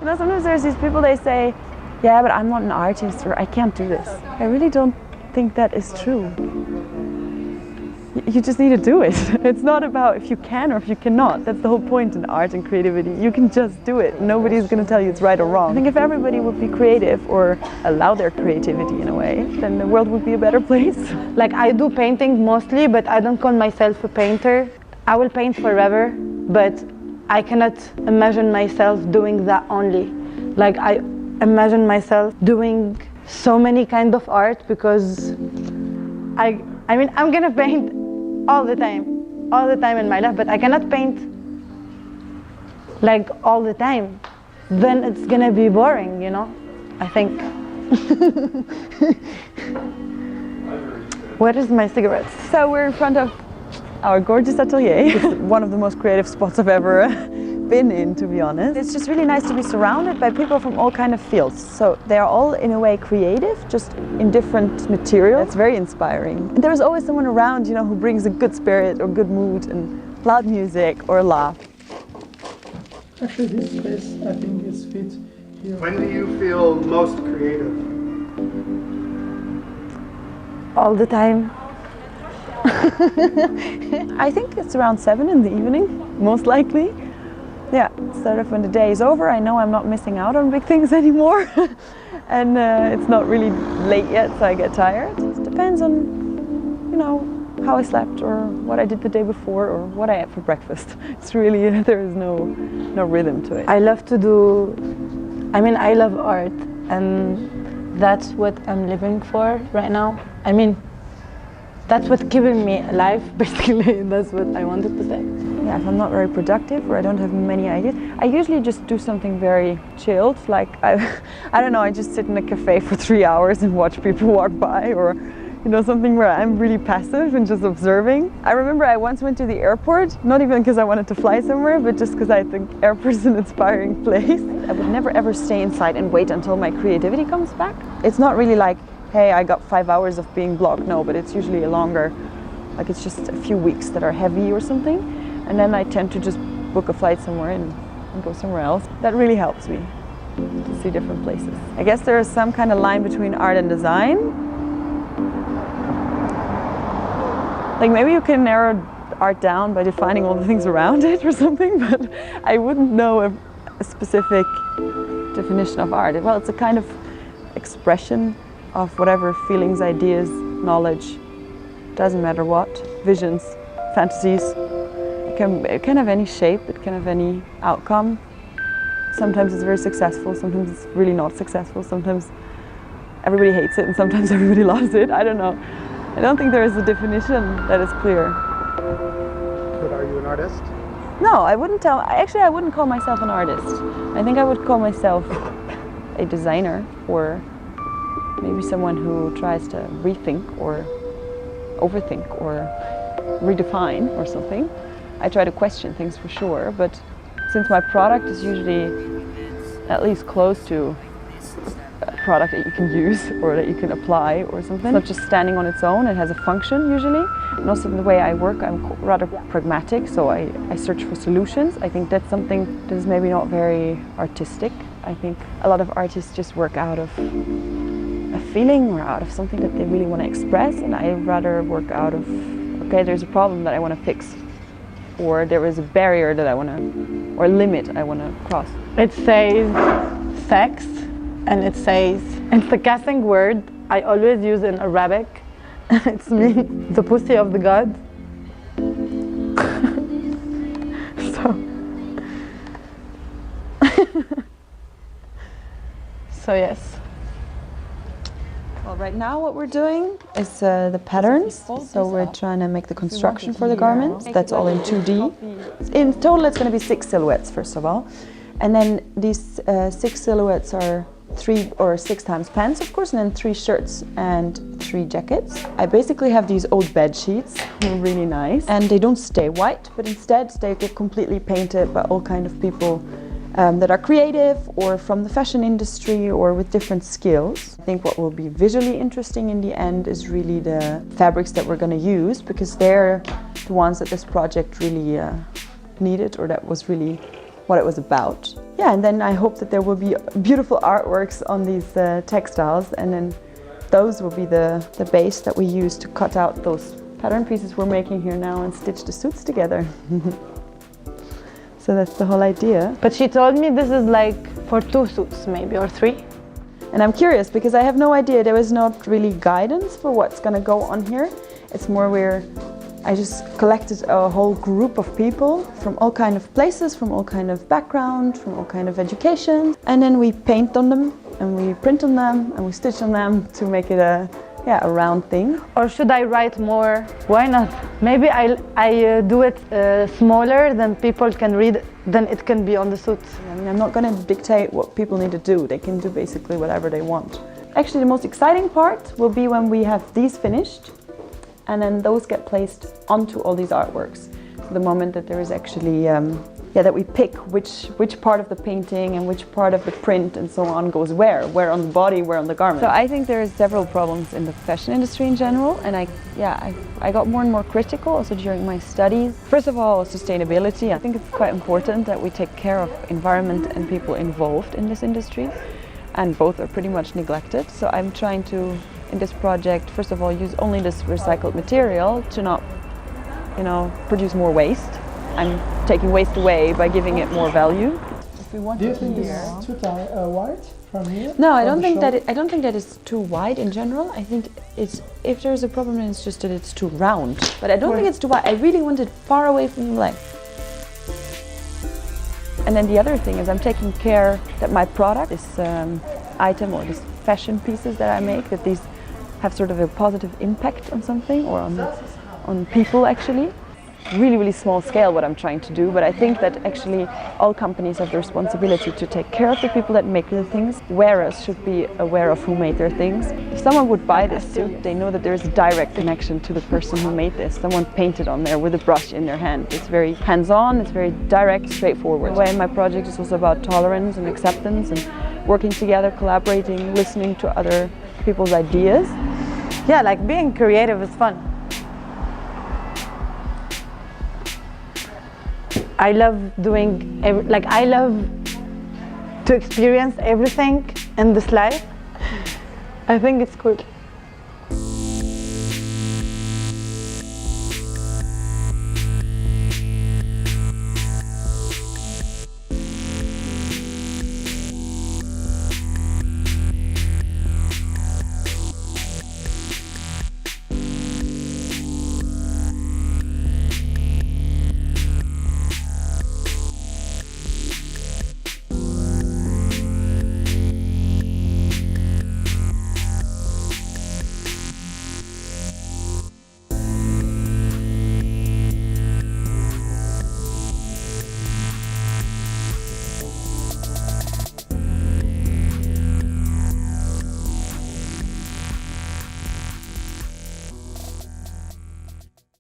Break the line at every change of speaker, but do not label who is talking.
You know, sometimes there's these people, they say, yeah, but I'm not an artist, or I can't do this. I really don't think that is true. You just need to do it. It's not about if you can or if you cannot. That's the whole point in art and creativity. You can just do it. Nobody's going to tell you it's right or wrong. I think if everybody would be creative or allow their creativity in a way, then the world would be a better place.
Like, I do painting mostly, but I don't call myself a painter. I will paint forever, but I cannot imagine myself doing that only. Like, I imagine myself doing so many kinds of art because I mean, I'm gonna paint all the time in my life, but I cannot paint like all the time. Then it's gonna be boring, you know, I think. Where is my cigarettes?
So we're in front of our gorgeous atelier. It's one of the most creative spots I've ever been in, to be honest. It's just really nice to be surrounded by people from all kind of fields. So they are all in a way creative, just in different materials. It's very inspiring. And there's always someone around, you know, who brings a good spirit or good mood and loud music or a laugh.
Actually, this space, I think, is fit here.
When do you feel most creative?
All the time. I think it's around 7 in the evening, most likely. Yeah, sort of when the day is over, I know I'm not missing out on big things anymore. And it's not really late yet, so I get tired. It depends on, you know, how I slept or what I did the day before or what I ate for breakfast. It's really, there is no rhythm to it.
I love to do, I mean, I love art, and that's what I'm living for right now. I mean, that's what's keeping me alive, basically. That's what I wanted to say.
Yeah, if I'm not very productive or I don't have many ideas, I usually just do something very chilled. Like, I don't know, I just sit in a cafe for 3 hours and watch people walk by, or, you know, something where I'm really passive and just observing. I remember I once went to the airport, not even because I wanted to fly somewhere, but just because I think airport is an inspiring place. I would never ever stay inside and wait until my creativity comes back. It's not really like, hey, I got 5 hours of being blocked. No, but it's usually a longer, like it's just a few weeks that are heavy or something. And then I tend to just book a flight somewhere and go somewhere else. That really helps me to see different places. I guess there is some kind of line between art and design. Like maybe you can narrow art down by defining all the things around it or something, but I wouldn't know a specific definition of art. Well, it's a kind of expression of whatever feelings, ideas, knowledge, doesn't matter what, visions, fantasies. It can have any shape, it can have any outcome. Sometimes it's very successful, sometimes it's really not successful, sometimes everybody hates it and sometimes everybody loves it. I don't know. I don't think there is a definition that is clear.
But are you an artist?
No, I wouldn't call myself an artist. I think I would call myself a designer, or maybe someone who tries to rethink or overthink or redefine or something. I try to question things for sure, but since my product is usually at least close to a product that you can use or that you can apply or something, it's not just standing on its own, it has a function usually. And also the way I work, I'm rather pragmatic, so I search for solutions. I think that's something that is maybe not very artistic. I think a lot of artists just work out of a feeling or out of something that they really want to express, and I rather work out of, okay, there's a problem that I want to fix, or there is a barrier that I want to, or a limit I want to cross.
It says sex, and it says, it's a casting word I always use in Arabic. It's mean the pussy of the gods. So yes.
Well, right now what we're doing is the patterns. So we're trying to make the construction for the garments. That's all in 2D. In total it's going to be 6 silhouettes first of all. And then these 6 silhouettes are 3 or 6 times pants, of course, and then 3 shirts and 3 jackets. I basically have these old bed sheets, really nice. And they don't stay white, but instead they get completely painted by all kind of people that are creative or from the fashion industry or with different skills. I think what will be visually interesting in the end is really the fabrics that we're going to use, because they're the ones that this project really needed, or that was really what it was about. yeah, and then I hope that there will be beautiful artworks on these textiles, and then those will be the base that we use to cut out those pattern pieces we're making here now and stitch the suits together. So that's the whole idea.
But she told me this is like for 2 suits maybe, or 3.
And I'm curious because I have no idea, there is not really guidance for what's gonna go on here. It's more where I just collected a whole group of people from all kind of places, from all kind of background, from all kind of education. And then we paint on them and we print on them and we stitch on them to make it a round thing.
Or should I write more? Why not? Maybe I do it smaller, then people can read, then it can be on the suits.
I mean, I'm not going to dictate what people need to do. They can do basically whatever they want. Actually, the most exciting part will be when we have these finished and then those get placed onto all these artworks. So the moment that there is actually, that we pick which part of the painting and which part of the print and so on goes where on the body, where on the garment. So I think there are several problems in the fashion industry in general, and I got more and more critical also during my studies. First of all, sustainability. I think it's quite important that we take care of environment and people involved in this industry, and both are pretty much neglected. So I'm trying to, in this project, first of all, use only this recycled material to not, produce more waste. I'm taking waste away by giving it more value. If we want
Do you think this is too wide from here?
No, I don't think that it's too wide in general. I think if there's a problem, it's just that it's too round. But I don't think it's too wide. I really want it far away from the leg. And then the other thing is I'm taking care that my product, this item or these fashion pieces that I make, that these have sort of a positive impact on something or on people actually. Really, really small scale what I'm trying to do, but I think that actually all companies have the responsibility to take care of the people that make the things. Wearers should be aware of who made their things. If someone would buy this suit, they know that there is a direct connection to the person who made this. Someone painted on there with a brush in their hand. It's very hands-on, it's very direct, straightforward. The way my project is also about tolerance and acceptance and working together, collaborating, listening to other people's ideas.
Yeah, like being creative is fun. I love doing, I love to experience everything in this life. I think it's cool.